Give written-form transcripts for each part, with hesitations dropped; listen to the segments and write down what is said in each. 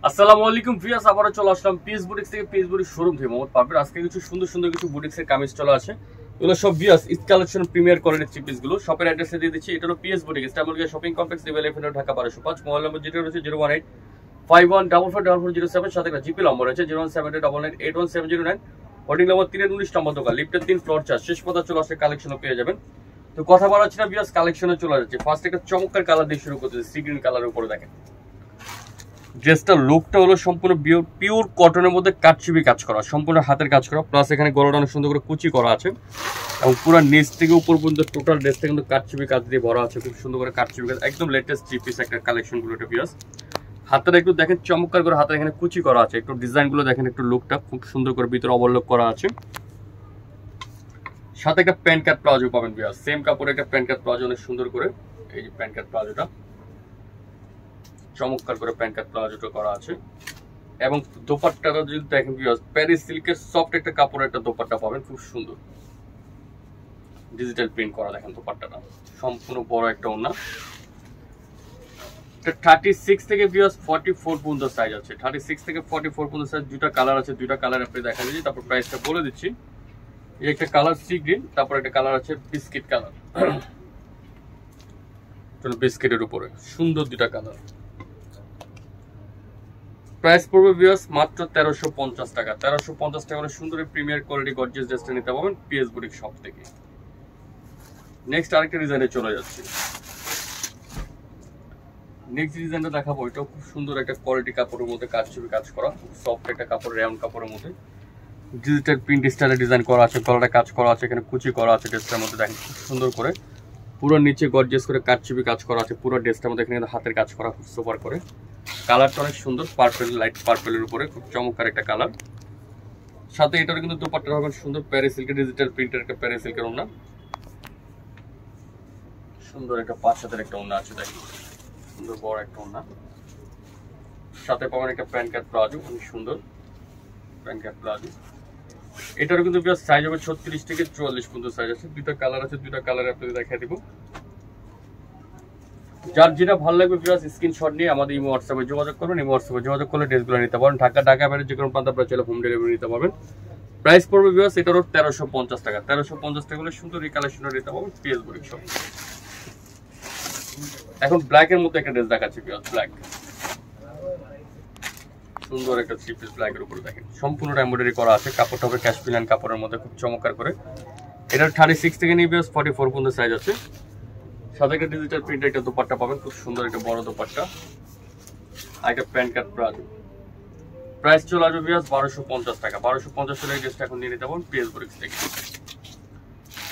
আসসালামু আলাইকুম ভিউয়ার্স, আবারও চলে আসলাম পিএস বুটিক্স থেকে। পিএস বুটিক্স শোরুম থেকে মোহাম্মদ পারভেজ। আজকে কিছু সুন্দর সুন্দর কিছু বুটিক্সের কামিজ চলে আছে। এগুলো সব ভিউয়ার্স ঈদ কালেকশন প্রিমিয়ার কোয়ালিটির থ্রি পিসগুলো। শপের অ্যাড্রেসে দিয়ে দিচ্ছি। এটা হলো PS boutiques, Istanbul shopping complex, level F, Dhaka 1205। Mobile number যেটা রয়েছে 01851444407, সাথে একটা জিপি নম্বর আছে 01799817009। হোর্ডিং নম্বর 319 নম্বর দোকান, লিফটের 3 ফ্লোর 4। শেষ পর্যন্ত চলে আসলে কালেকশনও পেয়ে যাবেন। তো কথা বলা হচ্ছে না ভিউয়ার্স, কালেকশনে চলে যাচ্ছে। ফার্স্ট একটা চমৎকার কালার দিয়ে শুরু করতেছে, সি গ্রিন কালারের উপরে দেখেন। ড্রেসটার লুকটা হলো সম্পূর্ণ পিওর কটনের মধ্যে কাটছবি কাজ করা, সম্পূর্ণ হাতের কাজ করা, প্লাস এখানে গলাটা অনেক সুন্দর করে কুচি করা আছে এবং পুরো নিচ থেকে উপর পর্যন্ত টোটাল ড্রেসটা কিন্তু কাটছবি কাজ দিয়ে ভরা আছে। খুব সুন্দর করে কাটছবি কাজ, একদম লেটেস্ট থ্রি পিস একটা কালেকশনগুলো এটা পিয়াস। হাতের একটু দেখেন চমৎকার করে হাতের এখানে কুচি করা আছে, একটু ডিজাইনগুলো দেখেন, একটু লুকটা খুব সুন্দর করে ভিতরে অবলোক করা আছে। সাথে একটা প্যান্ট কাট প্লাজো পাবেন পিয়াস, সেম কাপড়ে একটা প্যান্ট কাট প্লাজো অনেক সুন্দর করে। এই যে প্যান্ট কাট প্লাজোটা চমৎকার করে প্যান্ট কাট প্লাজোটা করা আছে এবং দোপাট্টাটা যদি দেখেন প্যারিস সিল্কের সফট একটা কাপড়ের একটা দোপাট্টা পাবেন, খুব সুন্দর ডিজিটাল প্রিন্ট করা। দেখেন দোপাট্টাটা সম্পূর্ণ বড় একটা ওড়না। 36 থেকে 44 পর্যন্ত সাইজ আছে, 36 থেকে 44 পর্যন্ত সাইজ। দুইটা কালার আছে, দুইটা কালার আপনি দেখা দিচ্ছি, তারপর প্রাইসটা বলে দিচ্ছি। এই একটা কালার সি গ্রিন, তারপর একটা কালার আছে বিস্কিট কালার, বিস্কিটের উপরে সুন্দর দুইটা কালার। প্রাইস পড়বে ভিউয়ার্স মাত্র 1350 টাকা। 1350 টাকা করে সুন্দর প্রিমিয়ার কোয়ালিটি গর্জিয়াস ড্রেসটা নিতে পারবেন পিএস বুটিক শপ থেকে। নেক্সট আরেকটা ডিজাইনে চলে যাচ্ছে। নেক্সট ডিজাইনটা দেখাবো, এটাও খুব সুন্দর একটা কোয়ালিটি কাপড়ের মধ্যে কাজছবি কাজ করা, খুব সফট একটা কাপড়, রাউন্ড কাপড়ের মধ্যে ডিজিটাল প্রিন্ট স্টাইলে ডিজাইন করা আছে, গলাটা কাজ করা আছে, এখানে কুচি করা আছে ড্রেসটার মধ্যে দেখেন খুব সুন্দর করে। পুরো নিচে গর্জিয়াস করে কাজছবি কাজ করা আছে, পুরো ড্রেসটার মধ্যে এখানে হাতের কাজ করা খুব সুপার করে। কালারটা অনেক সুন্দর, পার্পল, লাইট পার্পলের উপরে খুব চমৎকার একটা কালার। সাথে এটার কিন্তু দোপাট্টা হবে সুন্দর প্যারিস সিল্কের ডিজিটাল প্রিন্টের একটা প্যারিস সিল্কের ওড়না, সুন্দর একটা 5 হাতের একটা ওড়না আছে দেখেন, সুন্দর বড় একটা ওড়না। সাথে পাবেন একটা প্যান্ট কাট প্লাজো, অনেক সুন্দর প্যান্ট কাট প্লাজো। এটারও কিন্তু সাইজ হবে 36 থেকে 44 পর্যন্ত সাইজ আছে। দুইটা কালার আছে, দুইটা কালার আপনাদের দেখাই দিব। যার যেটা ভালো লাগবে ভিউয়ার্স স্ক্রিনশট নিয়ে আমাদের ইমো হোয়াটসঅ্যাপে যোগাযোগ করবেন। ইমো হোয়াটসঅ্যাপে যোগাযোগ করলে ড্রেসগুলো নিতে পারেন। ঢাকা বাইরে যে কোনো প্রান্ত আপনারা চাইলে হোম ডেলিভারি নিতে পারবেন। প্রাইস পড়বে ভিউয়ার্স এটারও 1350 টাকা। 1350 টাকা হলে সুন্দর এই কালেকশনটা নিতে পারবেন পিএস বুটিক শপ। এখন ব্ল্যাকের মধ্যে একটা ড্রেস দেখাচ্ছি ভিউয়ার্স, ব্ল্যাক, সুন্দর একটা থ্রি পিস ব্ল্যাকের উপরে দেখেন সম্পূর্ণ এমব্রয়ডারি করা আছে। কাপড়টা হবে ক্যাশপিলান কাপড়ের মধ্যে খুব চমৎকার করে। এটার 36 থেকে নিয়ে ভিউয়ার্স 44 পর্যন্ত সাইজ আছে। সাথে একটা ডিজিটাল প্রিন্টের একটা দোপাট্টা পাবেন, খুব সুন্দর একটা বড় দোপাট্টা, আর একটা প্যান্ট কাট প্লাজো। প্রাইস চলে আসবে ভিউয়ার্স 1250 টাকা। 1250 টাকা এই ড্রেসটা এখন নিয়ে নিতে পারবেন পিএস বুটিক্স থেকে।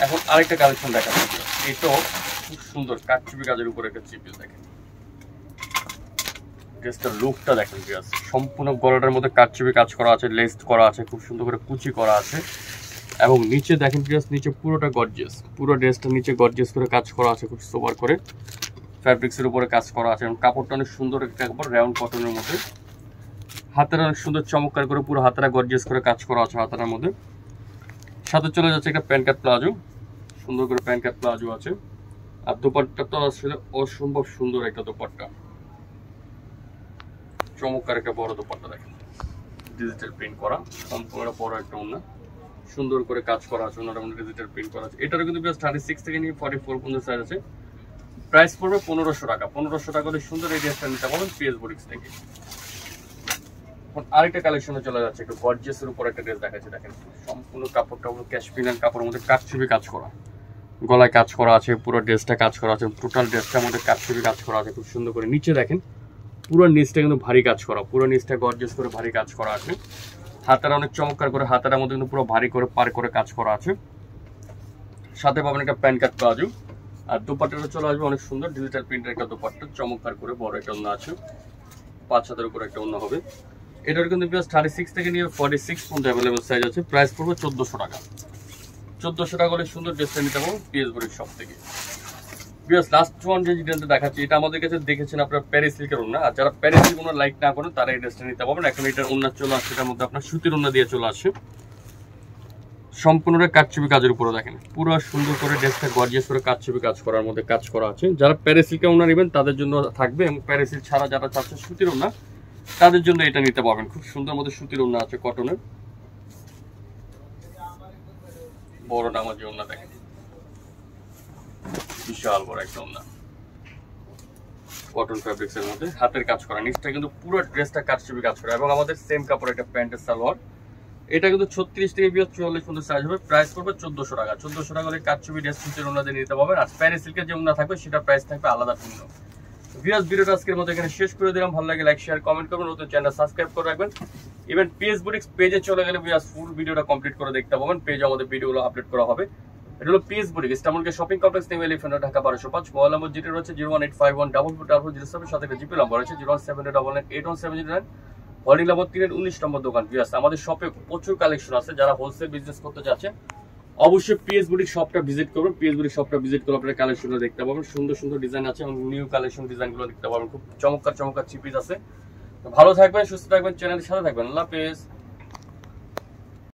এখন আরেকটা কালেকশন দেখাচ্ছি, এটাও খুব সুন্দর কাটছবি কাজের উপরে একটা থ্রি পিস দেখেন। ড্রেসটার লুকটা দেখেন ভিউয়ার্স, সম্পূর্ণ গলাটার মধ্যে কাটছবি কাজ করা আছে, লেস করা আছে, খুব সুন্দর করে কুচি করা আছে এবং নিচে দেখেন ভিউয়ার্স নিচে পুরোটা গর্জিয়াস, পুরো ড্রেসটা নিচে গর্জিয়াস করে কাজ করা আছে, খুব সোবার করে ফ্যাব্রিক্সের উপরে কাজ করা আছে এবং কাপড়টা অনেক সুন্দর একটা কাপড়, রাউন্ড কটনের মধ্যে। হাতের অনেক সুন্দর চমৎকার করে পুরো হাতেরা গর্জিয়াস করে কাজ করা আছে হাতের মধ্যে। সাথে চলে যাচ্ছে একটা প্যান্ট কাট প্লাজো, সুন্দর করে প্যান্ট কাট প্লাজো আছে। আর দোপাট্টাটা আসলে অসম্ভব সুন্দর একটা দোপাট্টা, চমৎকার একটা বড় দোপাট্টা দেখেন, ডিজিটাল প্রিন্ট করা, সম্পূর্ণ বড় একটা ওড়না, সুন্দর করে কাজ করা আছে, ওনার মধ্যে ডিজিটাল প্রিন্ট করা আছে। এটারও কিন্তু 36 থেকে নিয়ে 44 পর্যন্ত সাইজ আছে। প্রাইস পড়বে 1500 টাকা। 1500 টাকা হলে সুন্দর এই ড্রেসটা নিতে পারবেন পিএস বুটিক্স থেকে। এখন আরেকটা কালেকশনে চলে যাচ্ছে, একটু গর্জিয়াসের উপর একটা ড্রেস দেখাচ্ছে দেখেন, সম্পূর্ণ কাপড়টা হলো ক্যাশপিলান কাপড়ের মধ্যে কাটছবি কাজ করা, গলায় কাজ করা আছে, পুরো ড্রেসটা কাজ করা আছে, টোটাল ড্রেসটার মধ্যে কাটছবি কাজ করা আছে খুব সুন্দর করে। নিচে দেখেন পুরো নিচটা কিন্তু ভারী কাজ করা, পুরো নিচটা গর্জিয়াস করে ভারী কাজ করা আছে। হাতারা অনেক চমৎকার করে, হাতারার মধ্যে কিন্তু পুরো ভারী করে পার করে কাজ করা আছে। সাথে পাবেন একটা প্যান্ট কাট প্লাজো। আর দোপাট্টাটা চলে আসবে অনেক সুন্দর ডিজিটাল প্রিন্টের একটা দোপাট্টা, চমৎকার করে বড় একটা ওড়না আছে, 5 হাতের উপর একটা ওড়না হবে। এটার কিন্তু 36 থেকে নিয়ে 46 পর্যন্ত অ্যাভেলেবল সাইজ আছে। প্রাইস পড়বে 1400 টাকা। 1400 টাকা হলে সুন্দর ড্রেসটা নিতে পারবো পিএস বুটিক শপ থেকে। লাস্ট ওয়ান যে ডিজাইনটা দেখাচ্ছি, এটা আমাদের কাছে দেখেছেন আপনারা প্যারিস সিল্কের ওড়না। আর যারা প্যারিস সিল্ক ওড়না লাইক না করেন তারা এই ড্রেসটা নিতে পারবেন। এখন এটার ওড়না চলে আসছে, এটার মধ্যে আপনার সুতির ওড়না দিয়ে চলে আসছে, সম্পূর্ণটা কাটছবি কাজের উপরে দেখেন, পুরো সুন্দর করে ড্রেসটা গর্জিয়াস করে কাটছবি কাজ করার মধ্যে কাজ করা আছে। যারা প্যারিস সিল্কের ওড়না নেবেন তাদের জন্য থাকবে, এবং প্যারিস সিল্ক ছাড়া যারা চাচ্ছে সুতির ওড়না তাদের জন্য এটা নিতে পারবেন। খুব সুন্দর মধ্যে সুতির ওড়না আছে কটনের, বড় নামাজি ওড়না দেখেন, বিশাল বড় একটা ওড়না, কটন ফ্যাব্রিক্স এর মধ্যে হাতের কাজ করা, নিচটা কিন্তু পুরো ড্রেসটা কাটছবি কাজ করা, এবং আমাদের সেম কাপড় একটা প্যান্টের সালোয়ার। এটা কিন্তু 36 থেকে 44 পর্যন্ত সাইজ হবে, প্রাইস পড়বে 1400 টাকা। 1400 টাকা হলে কাটছবি ড্রেস সুতির ওড়না দিয়ে নিতে পারবেন। আর প্যারিস সিল্কের যে ওড়না থাকবে সেটা প্রাইস থাকবে আলাদা ভিন্ন। ভিউয়ার্স, ভিডিওটা আজকের মতো এখানে শেষ করে দিলাম। ভালো লাগে লাইক শেয়ার কমেন্ট করবেন, নতুন চ্যানেল সাবস্ক্রাইব করে রাখবেন। ইভেন পিএস বুটিক্স পেজে চলে গেলে ভিউয়ার্স ফুল ভিডিওটা কমপ্লিট করে দেখতে পাবেন, পেজে আমাদের ভিডিওগুলো আপলোড করা হবে। এটা হলো পিএস বুটিক্স, ইস্তাম্বুলকে shopping complex, new elephant road, Dhaka 1205। Mobile number যেটা রয়েছে 01851444407, সাথে জিপে নম্বর রয়েছে 01789811709। হোল্ডিং নম্বর 3-19 নম্বর দোকান। ভিউয়ার্স, আমাদের শপে প্রচুর কালেকশন আছে, যারা হোলসেল বিজনেস করতে চাচ্ছেন অবশ্যই পিএস বুটিক শপটা ভিজিট করবেন। পিএস বুটিক শপটা ভিজিট করলে আপনারা কালেকশনগুলো দেখতে পাবেন, সুন্দর সুন্দর ডিজাইন আছে এবং নিউ কালেকশন ডিজাইনগুলো দেখতে পাবেন, খুব চমৎকার চমৎকার থ্রি পিস আছে। ভালো থাকবেন, সুস্থ থাকবেন, চ্যানেলের সাথে থাকবেন। আল্লাহ হাফেজ।